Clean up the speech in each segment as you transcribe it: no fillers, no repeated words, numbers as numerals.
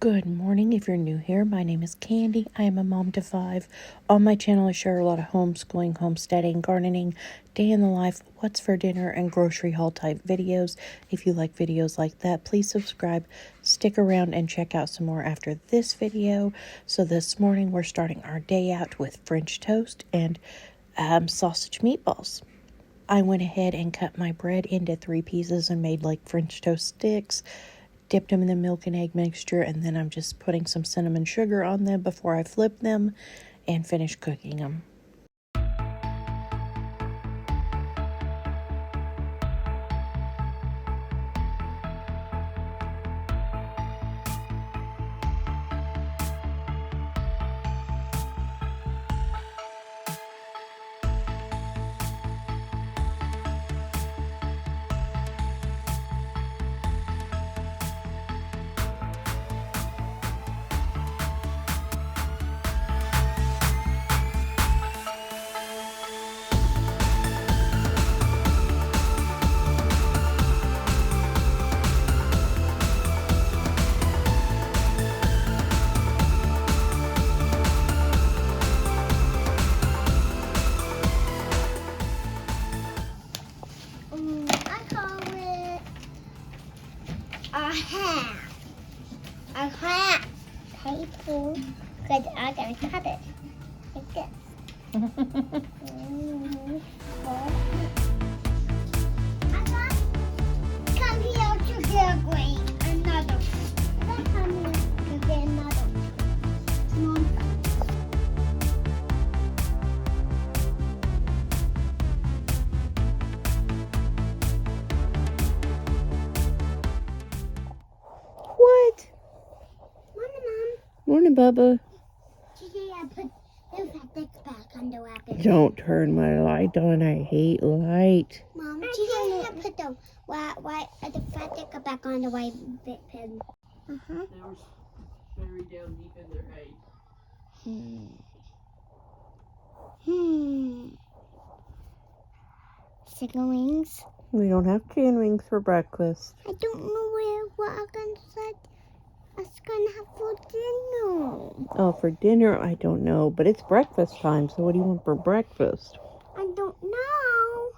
Good morning. If you're new here, my name is Candy. I am a mom to 5. On my channel, I share a lot of homeschooling, homesteading, gardening, day in the life, what's for dinner, and grocery haul type videos. If you like videos like that, please subscribe, stick around, and check out some more after this video. So this morning, we're starting our day out with French toast and sausage meatballs. I went ahead and cut my bread into 3 pieces and made like French toast sticks. Dipped them in the milk and egg mixture, and then I'm just putting some cinnamon sugar on them before I flip them and finish cooking them. I call it a hat. A hat. Paper. Because I'm going to cut it. Like this. Come here to get another. Come here to get another. Come on. What? Mom. Morning, Bubba. Today I put the fabric back on the rabbit. Don't turn my light on. I hate light. Mom, today I put the fabric back on the white pin. They were buried down deep in their hay. Chicken wings. We don't have chicken wings for breakfast. I don't know what I'm gonna say. I was gonna have for dinner. Oh, for dinner, I don't know, but it's breakfast time, so what do you want for breakfast? I don't know.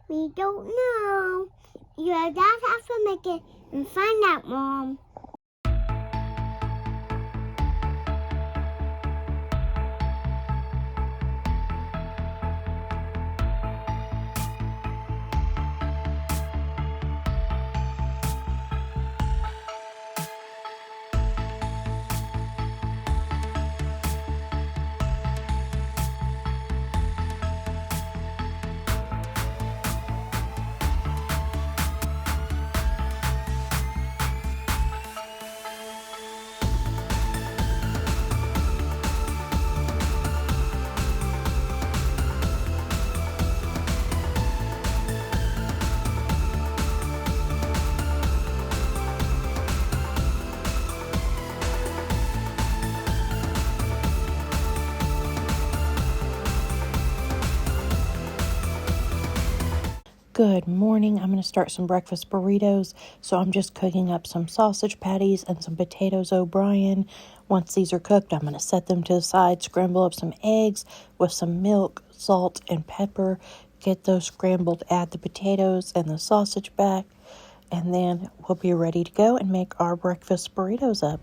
We don't know. Your dad has to make it and find out, Mom. Good morning. I'm going to start some breakfast burritos. So I'm just cooking up some sausage patties and some potatoes O'Brien. Once these are cooked, I'm going to set them to the side, scramble up some eggs with some milk, salt, and pepper. Get those scrambled, add the potatoes and the sausage back, and then we'll be ready to go and make our breakfast burritos up.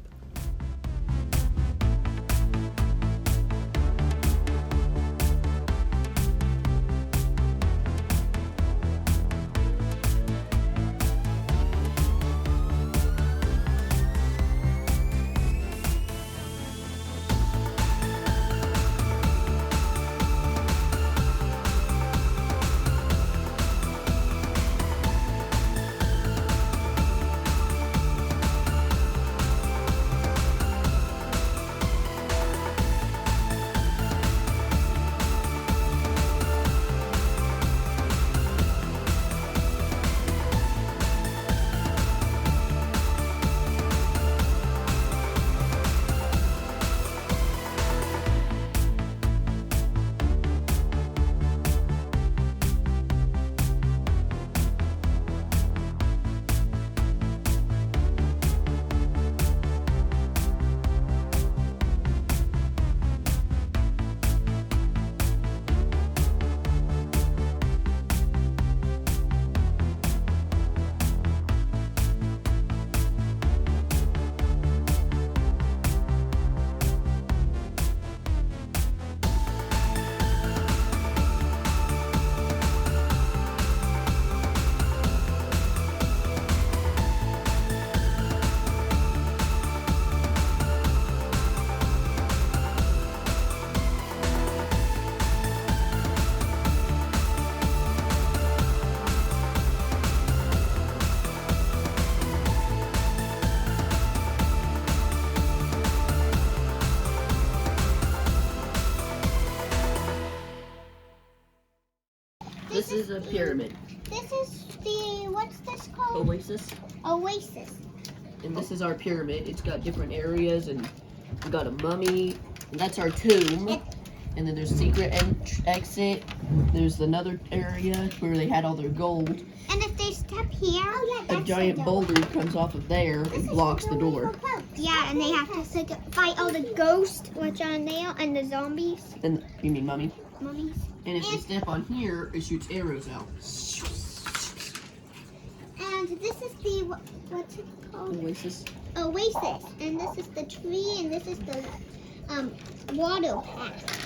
This is a pyramid. This is the, what's this called? Oasis. Oasis. And this is our pyramid. It's got different areas, and we got a mummy. And that's our tomb. And then there's secret exit. There's another area where they had all their gold. And if they step here, A giant boulder comes off of there and blocks the door. Yeah, and they have to fight all the ghosts which are there and the zombies, And you mean mummy? mummies. And if you step on here, it shoots arrows out. And this is the, what's it called? Oasis. Oasis. And this is the tree, and this is the water path.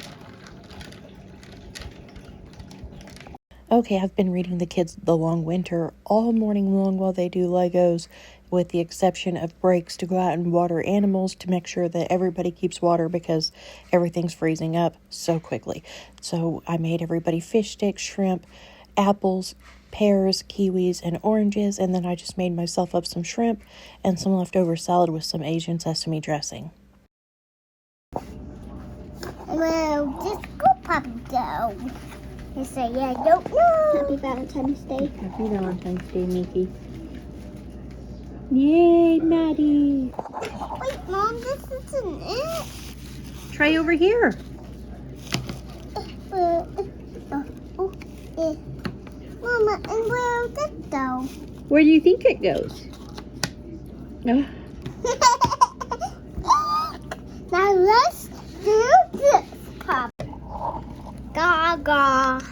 Okay, I've been reading the kids The Long Winter all morning long while they do Legos, with the exception of breaks to go out and water animals to make sure that everybody keeps water because everything's freezing up so quickly. So I made everybody fish sticks, shrimp, apples, pears, kiwis, and oranges, and then I just made myself up some shrimp and some leftover salad with some Asian sesame dressing. Well, just go, Papa, go. You say, yeah, I don't know. Happy Valentine's Day. Happy Valentine's Day, Mickey. Yay, Maddie. Wait, Mom, this isn't it. Try over here. Mama, and where is it though? Where do you think it goes? No. Now let's do this, Papa. Gaga.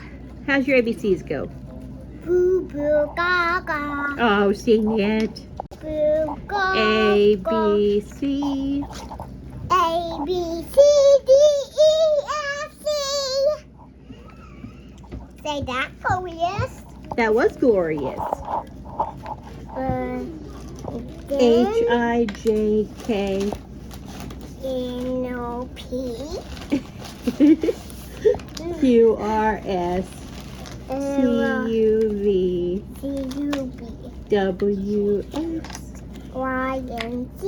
How's your ABCs go? Boo boo gaga. Oh, sing it. Boo gaga. A, B, C. A B C D E F C. Say that, Glorious. That was glorious. Then H-I-J-K. N-O-P. Q-R-S. C-U-V. C-U-B. W-X. Y-N-Z.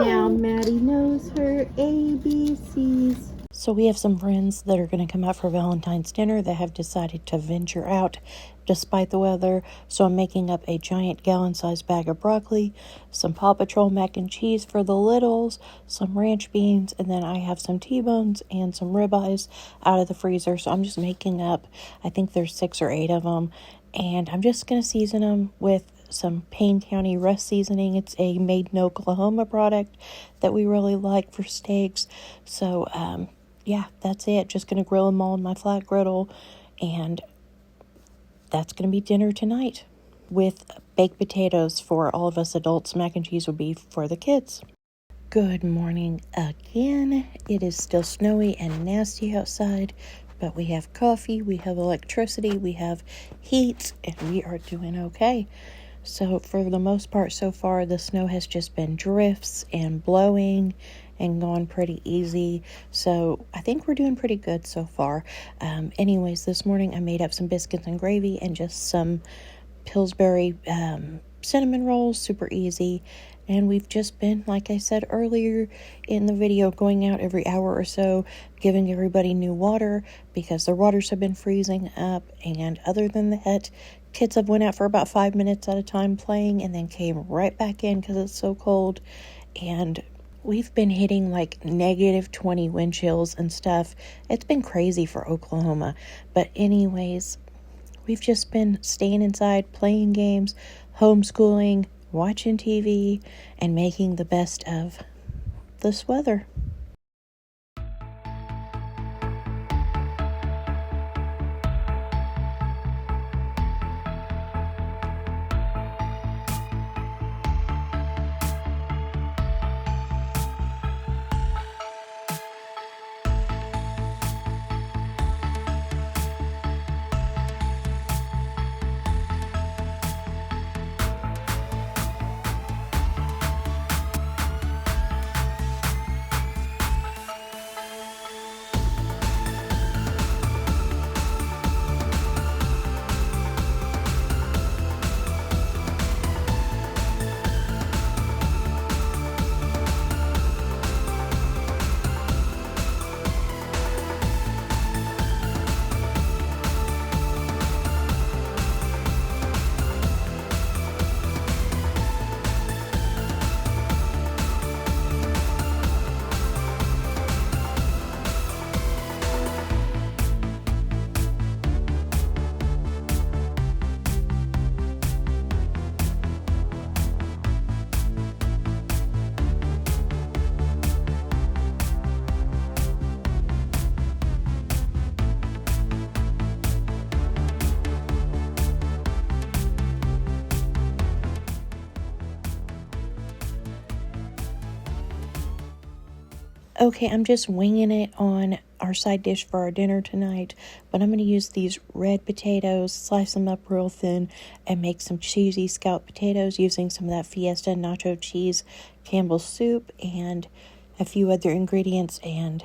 Now Maddie knows her ABCs. So we have some friends that are going to come out for Valentine's dinner that have decided to venture out despite the weather. So I'm making up a giant gallon-sized bag of broccoli, some Paw Patrol mac and cheese for the littles, some ranch beans, and then I have some T-bones and some ribeyes out of the freezer. So I'm just making up, I think there's 6 or 8 of them, and I'm just going to season them with some Payne County Rust seasoning. It's a made in Oklahoma product that we really like for steaks. So, yeah, that's it. Just going to grill them all in my flat griddle, and that's going to be dinner tonight with baked potatoes for all of us adults. Mac and cheese will be for the kids. Good morning again. It is still snowy and nasty outside, but we have coffee, we have electricity, we have heat, and we are doing okay. So for the most part so far, the snow has just been drifts and blowing and gone pretty easy. So I think we're doing pretty good so far. Anyways, this morning I made up some biscuits and gravy and just some Pillsbury cinnamon rolls, super easy. And we've just been, like I said earlier in the video, going out every hour or so, giving everybody new water because their waters have been freezing up. And other than that, kids have went out for about 5 minutes at a time playing and then came right back in because it's so cold. And we've been hitting like -20 wind chills and stuff. It's been crazy for Oklahoma. But anyways, we've just been staying inside, playing games, homeschooling, watching TV, and making the best of this weather. Okay, I'm just winging it on our side dish for our dinner tonight, but I'm going to use these red potatoes, slice them up real thin, and make some cheesy scalloped potatoes using some of that Fiesta nacho cheese, Campbell's soup, and a few other ingredients, and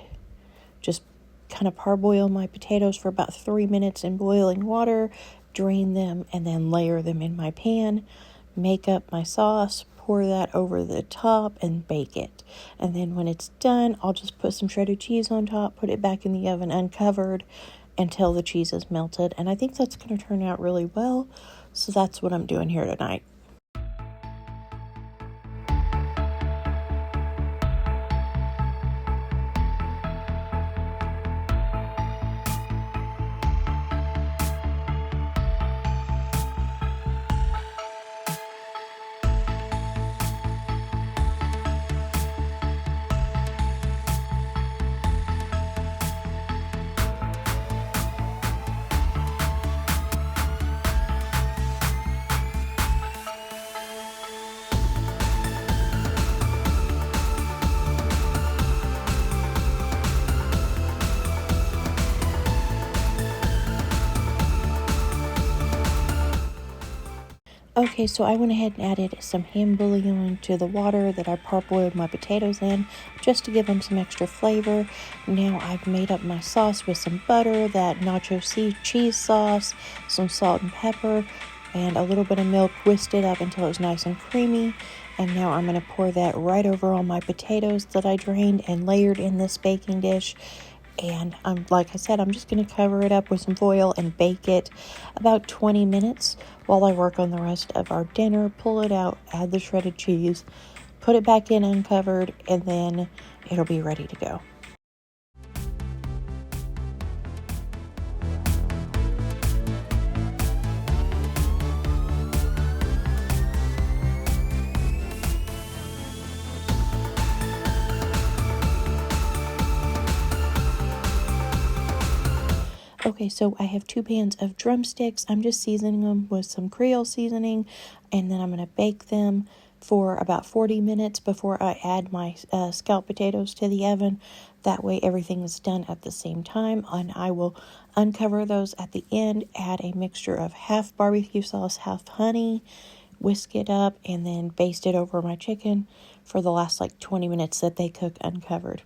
just kind of parboil my potatoes for about 3 minutes in boiling water, drain them, and then layer them in my pan, make up my sauce, pour that over the top, and bake it. And then when it's done, I'll just put some shredded cheese on top, put it back in the oven uncovered until the cheese is melted. And I think that's going to turn out really well. So that's what I'm doing here tonight. Okay, so I went ahead and added some ham bouillon to the water that I parboiled my potatoes in, just to give them some extra flavor. Now I've made up my sauce with some butter, that nacho cheese sauce, some salt and pepper, and a little bit of milk, whisked it up until it was nice and creamy. And now I'm going to pour that right over all my potatoes that I drained and layered in this baking dish. And like I said, I'm just going to cover it up with some foil and bake it about 20 minutes while I work on the rest of our dinner. Pull it out, add the shredded cheese, put it back in uncovered, and then it'll be ready to go. Okay, so I have 2 pans of drumsticks. I'm just seasoning them with some Creole seasoning, and then I'm going to bake them for about 40 minutes before I add my scalloped potatoes to the oven. That way everything is done at the same time, and I will uncover those at the end, add a mixture of half barbecue sauce, half honey, whisk it up, and then baste it over my chicken for the last 20 minutes that they cook uncovered.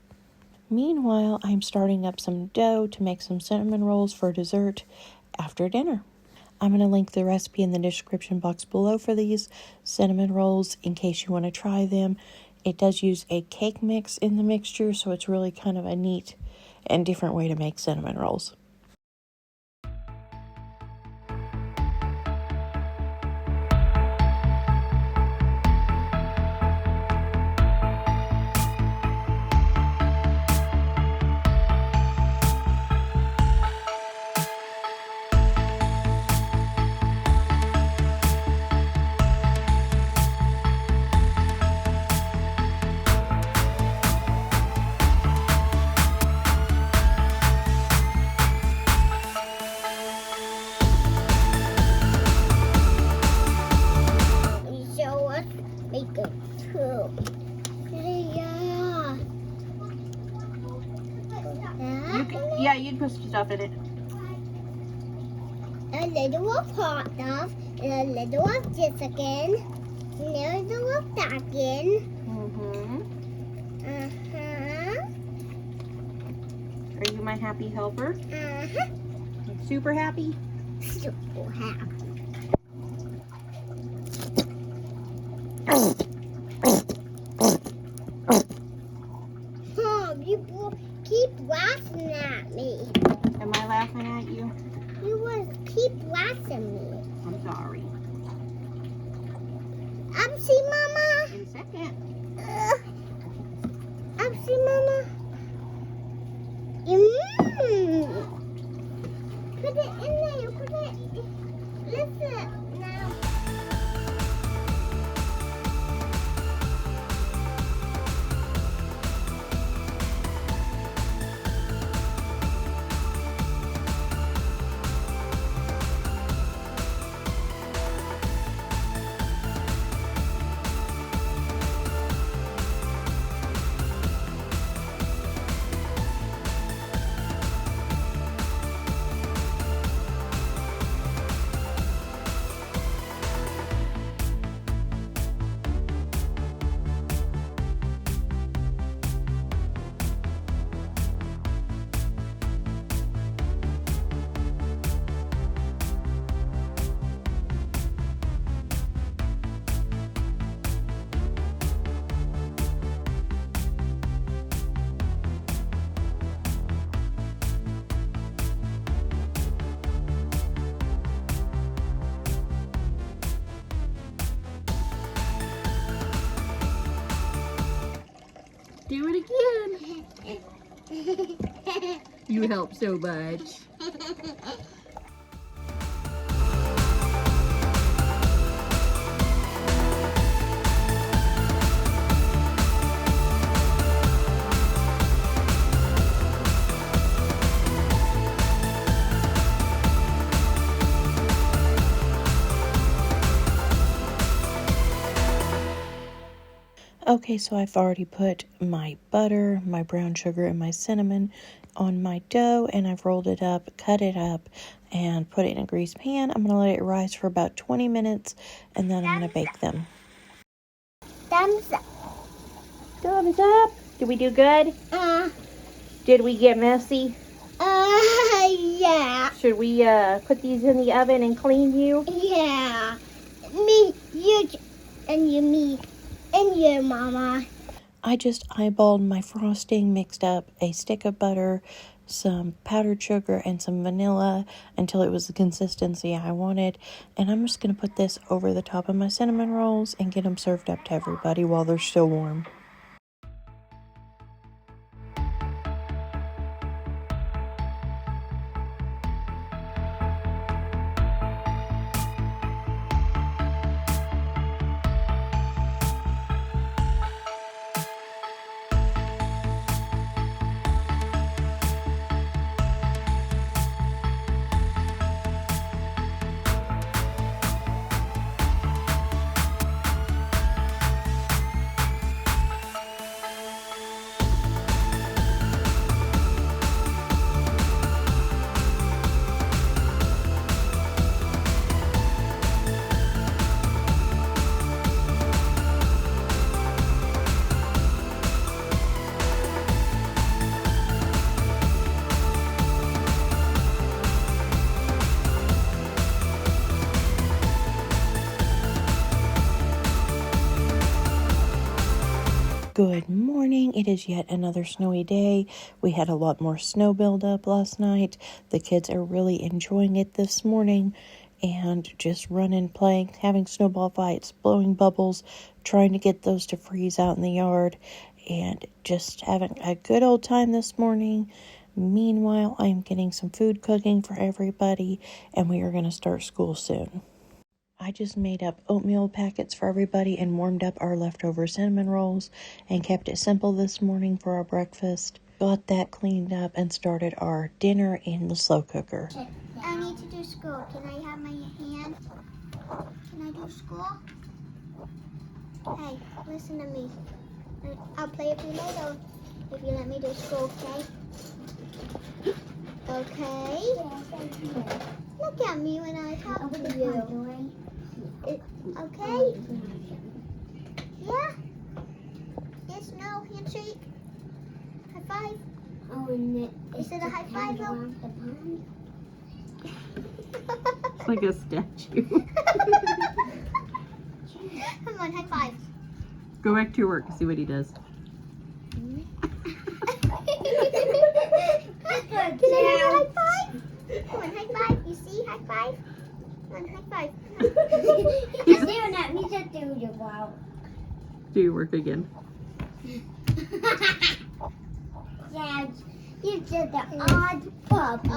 Meanwhile, I'm starting up some dough to make some cinnamon rolls for dessert after dinner. I'm going to link the recipe in the description box below for these cinnamon rolls in case you want to try them. It does use a cake mix in the mixture, so it's really kind of a neat and different way to make cinnamon rolls. Yeah, you'd put some stuff in it. A little of hot dog, and a little of chicken, and a little of bacon. Are you my happy helper? Super happy? Super happy. Mom, you keep laughing at me. Am I laughing at you? You will keep laughing at me. I'm sorry. See, Mama. In a second. See, Mama. Put it in there. Put it. Listen now. do it again. You help so much. Okay, so I've already put my butter, my brown sugar, and my cinnamon on my dough, and I've rolled it up, cut it up, and put it in a greased pan. I'm going to let it rise for about 20 minutes, and then I'm going to bake them. Thumbs up. Thumbs up. Did we do good? Did we get messy? Yeah. Should we put these in the oven and clean you? Yeah. Me, you, and you, me, and you, Mama. I just eyeballed my frosting, mixed up a stick of butter, some powdered sugar, and some vanilla until it was the consistency I wanted. And I'm just going to put this over the top of my cinnamon rolls and get them served up to everybody while they're still warm. Good morning. It is yet another snowy day. We had a lot more snow buildup last night. The kids are really enjoying it this morning and just running, playing, having snowball fights, blowing bubbles, trying to get those to freeze out in the yard, and just having a good old time this morning. Meanwhile, I'm getting some food cooking for everybody, and we are going to start school soon. I just made up oatmeal packets for everybody and warmed up our leftover cinnamon rolls and kept it simple this morning for our breakfast. Got that cleaned up and started our dinner in the slow cooker. I need to do school. Can I have my hand? Can I do school? Hey, listen to me. I'll play with you later if you let me do school, okay? Okay? Look at me when I talk to you. Okay? Yeah? Yes, no, handshake? High five? Oh, and is it a high five though? It's like a statue. Come on, high five. Go back to your work and see what he does. Can I do a high five? Come on, high five. You see, high five. Come on, high five. He's doing that. We just do your wow. Do your work again. Yeah, you did the odd puppy.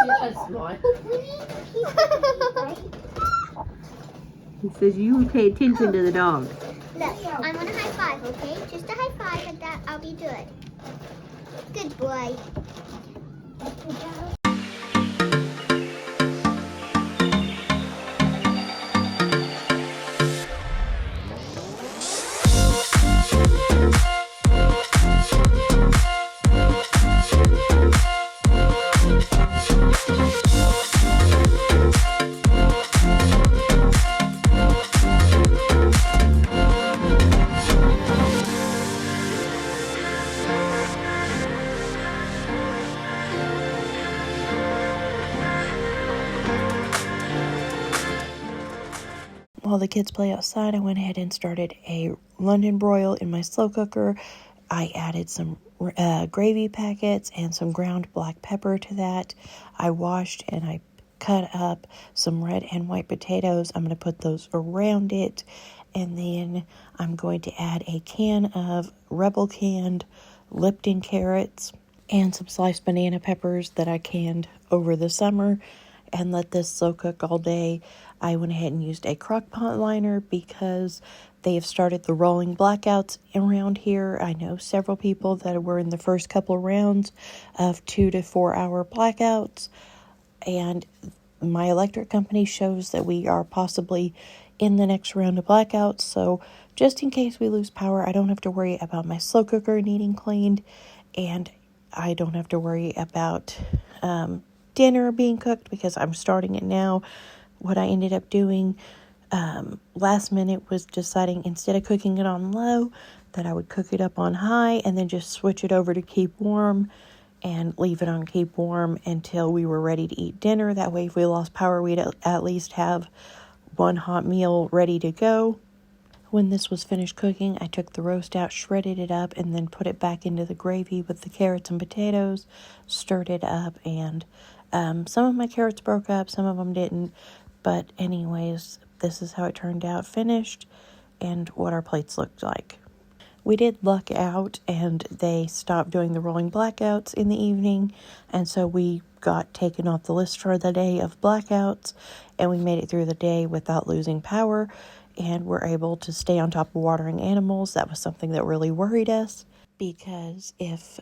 Yes, not. He says you pay attention to the dog. Look, I'm gonna high five, okay? Just a high five, and that I'll be good. Good boy. While the kids play outside, I went ahead and started a London broil in my slow cooker. I added some gravy packets and some ground black pepper to that. I washed and I cut up some red and white potatoes. I'm going to put those around it. And then I'm going to add a can of Rebel canned Lipton carrots and some sliced banana peppers that I canned over the summer and let this slow cook all day. I went ahead and used a crock pot liner because they have started the rolling blackouts around here. I know several people that were in the first couple of rounds of 2 to 4 hour blackouts, and my electric company shows that we are possibly in the next round of blackouts. So just in case we lose power, I don't have to worry about my slow cooker needing cleaned, and I don't have to worry about dinner being cooked because I'm starting it now. What I ended up doing last minute was deciding, instead of cooking it on low, that I would cook it up on high and then just switch it over to keep warm and leave it on keep warm until we were ready to eat dinner. That way, if we lost power, we'd at least have one hot meal ready to go. When this was finished cooking, I took the roast out, shredded it up, and then put it back into the gravy with the carrots and potatoes, stirred it up, and some of my carrots broke up, some of them didn't. But anyways, this is how it turned out finished and what our plates looked like. We did luck out and they stopped doing the rolling blackouts in the evening, and so we got taken off the list for the day of blackouts, and we made it through the day without losing power, and were able to stay on top of watering animals. That was something that really worried us, because if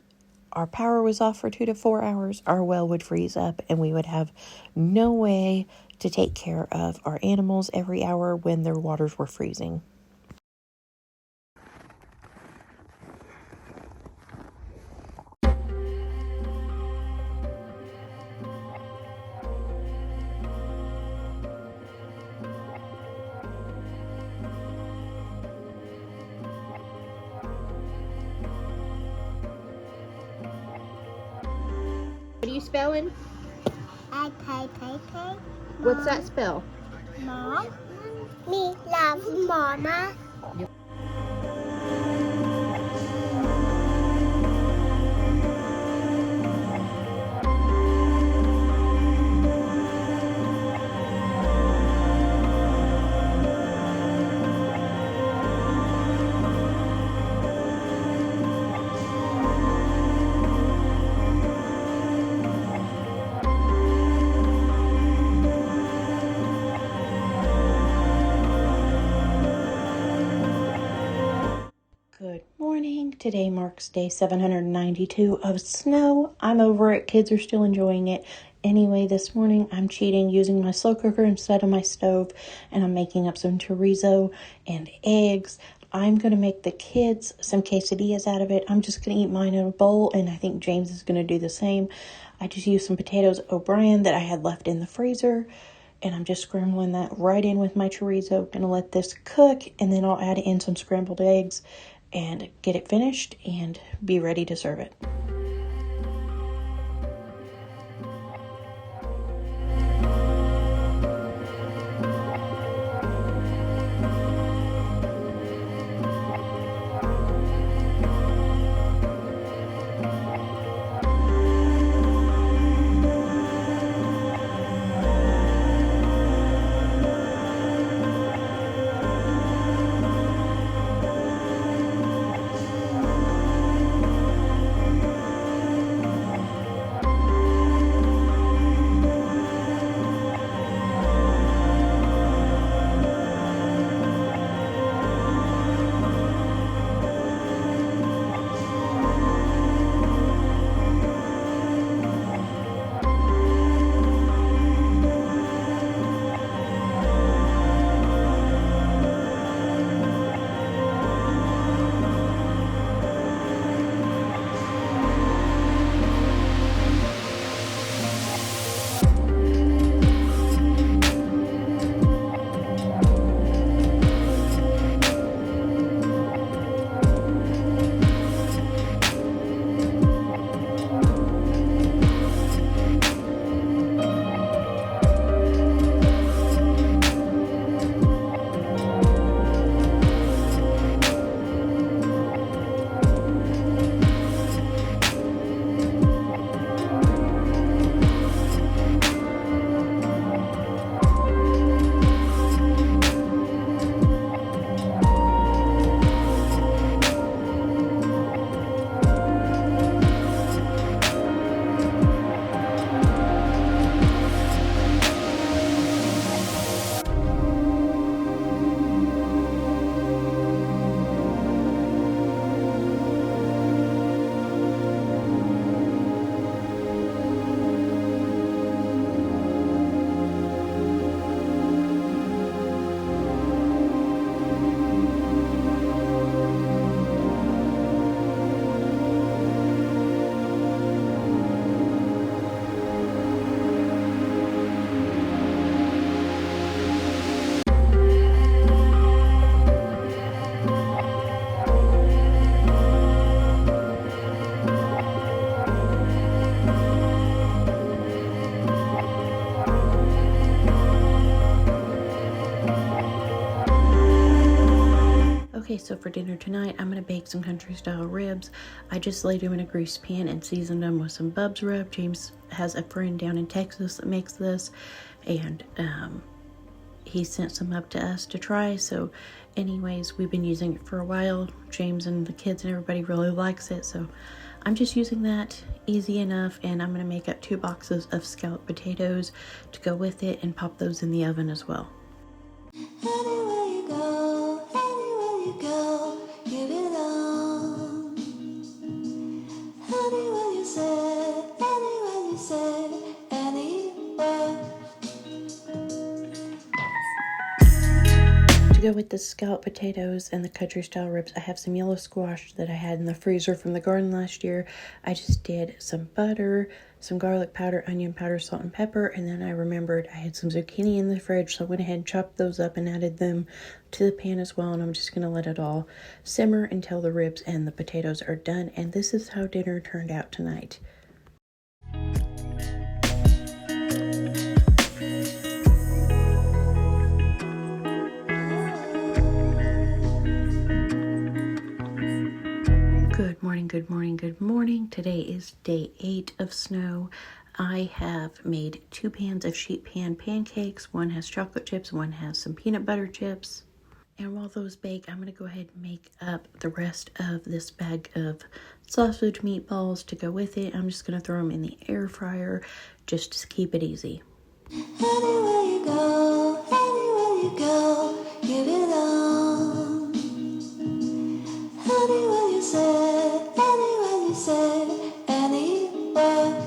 our power was off for 2 to 4 hours, our well would freeze up and we would have no way to take care of our animals every hour when their waters were freezing. What are you spelling? A-K-K-K. What's that spell? Mom. Me love mama. Good morning. Today marks day 792 of snow. I'm over it. Kids are still enjoying it. Anyway, this morning I'm cheating using my slow cooker instead of my stove, and I'm making up some chorizo and eggs. I'm going to make the kids some quesadillas out of it. I'm just going to eat mine in a bowl, and I think James is going to do the same. I just used some potatoes O'Brien that I had left in the freezer, and I'm just scrambling that right in with my chorizo. Going to let this cook, and then I'll add in some scrambled eggs and get it finished and be ready to serve it. Okay, so for dinner tonight, I'm gonna bake some country style ribs. I just laid them in a greased pan and seasoned them with some Bub's rub. James has a friend down in Texas that makes this, and he sent some up to us to try. So anyways, we've been using it for a while. James and the kids and everybody really likes it, so I'm just using that. Easy enough. And I'm gonna make up 2 boxes of scalloped potatoes to go with it and pop those in the oven as well. Anywhere you go, give it all. Anywhere you say, anywhere. To go with the scalloped potatoes and the country style ribs, I have some yellow squash that I had in the freezer from the garden last year. I just did some butter, some garlic powder, onion powder, salt and pepper, and then I remembered I had some zucchini in the fridge, so I went ahead and chopped those up and added them to the pan as well. And I'm just gonna let it all simmer until the ribs and the potatoes are done. And this is how dinner turned out tonight. Good morning, good morning, good morning. Today is day 8 of snow. I have made 2 pans of sheet pan pancakes. One has chocolate chips, one has some peanut butter chips. And while those bake, I'm going to go ahead and make up the rest of this bag of sausage meatballs to go with it. I'm just going to throw them in the air fryer just to keep it easy. Anywhere you go, give it all. Anywhere you say, anywhere.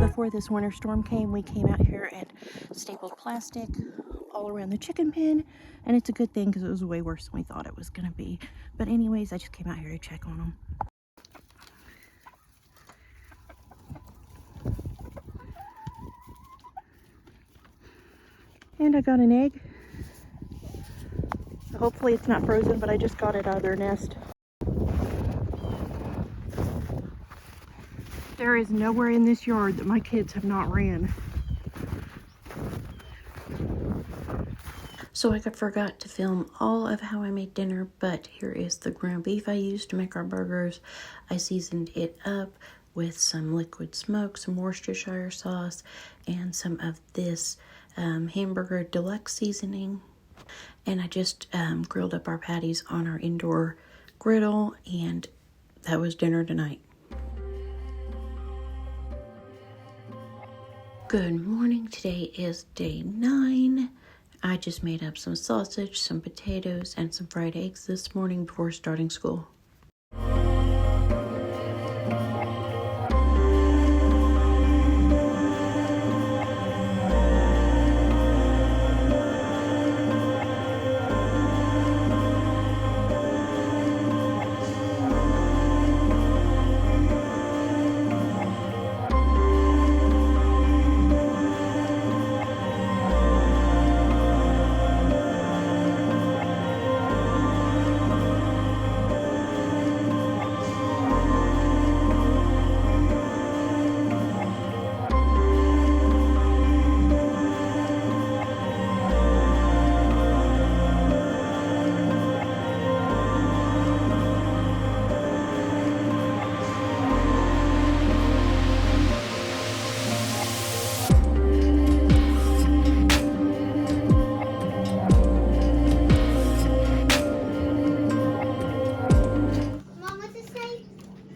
Before this winter storm came, we came out here and stapled plastic all around the chicken pen, and it's a good thing because it was way worse than we thought it was going to be. But anyways, I just came out here to check on them. And I got an egg. Hopefully it's not frozen, but I just got it out of their nest. There is nowhere in this yard that my kids have not ran. So I forgot to film all of how I made dinner, but here is the ground beef I used to make our burgers. I seasoned it up with some liquid smoke, some Worcestershire sauce, and some of this hamburger deluxe seasoning. And I just grilled up our patties on our indoor griddle, and that was dinner tonight. Good morning. Today is day 9. I just made up some sausage, some potatoes, and some fried eggs this morning before starting school.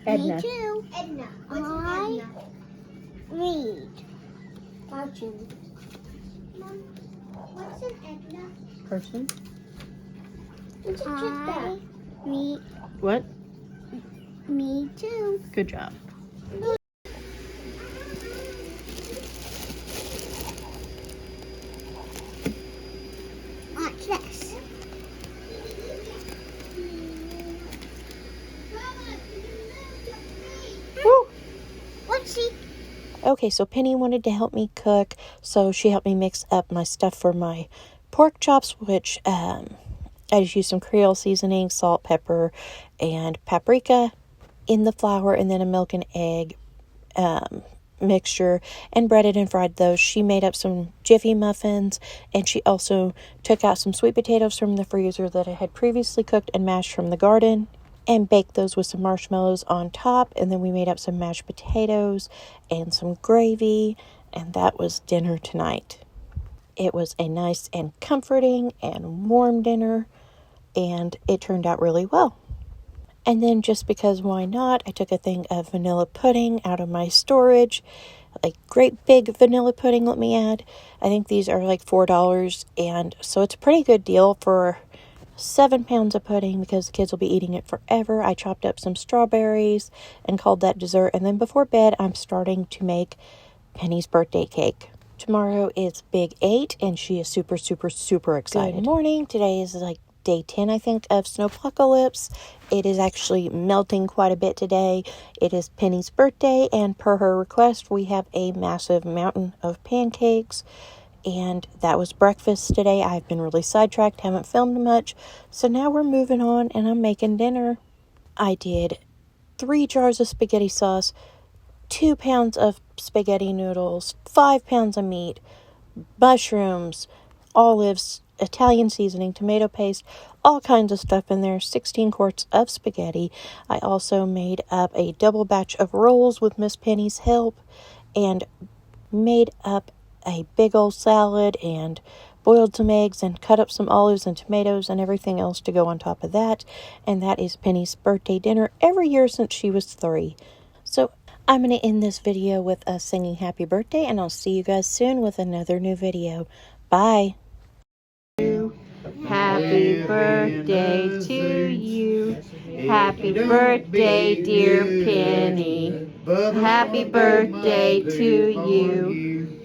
Edna. Me too. Edna. What's an Edna? Read. Fortune. Mom, what's an Edna? Person? What's a that? Me. What? Me too. Good job. Okay, so Penny wanted to help me cook, so she helped me mix up my stuff for my pork chops, which I just used some Creole seasoning, salt, pepper, and paprika in the flour, and then a milk and egg mixture, and breaded and fried those. She made up some Jiffy muffins, and she also took out some sweet potatoes from the freezer that I had previously cooked and mashed from the garden, and baked those with some marshmallows on top. And then we made up some mashed potatoes and some gravy, and that was dinner tonight. It was a nice and comforting and warm dinner, and it turned out really well. And then, just because why not, I took a thing of vanilla pudding out of my storage. Like great big vanilla pudding, let me add. I think these are like $4, and so it's a pretty good deal for 7 pounds of pudding because the kids will be eating it forever. I chopped up some strawberries and called that dessert. And then before bed, I'm starting to make Penny's birthday cake. Tomorrow is Big 8, and she is super, super, super excited. Good morning. Today is like day 10, I think, of Snowpocalypse. It is actually melting quite a bit today. It is Penny's birthday, and per her request, we have a massive mountain of pancakes, and that was breakfast today. I've been really sidetracked, haven't filmed much, so now we're moving on, and I'm making dinner. I did 3 jars of spaghetti sauce, 2 pounds of spaghetti noodles, 5 pounds of meat, mushrooms, olives, Italian seasoning, tomato paste, all kinds of stuff in there, 16 quarts of spaghetti. I also made up a double batch of rolls with Miss Penny's help, and made up a big old salad, and boiled some eggs, and cut up some olives and tomatoes and everything else to go on top of that. And that is Penny's birthday dinner every year since she was 3. So I'm going to end this video with us singing happy birthday, and I'll see you guys soon with another new video. Bye. Happy birthday to you. Happy birthday, dear Penny. Happy birthday to you.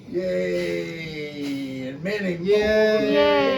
Yay! And many more. Yay!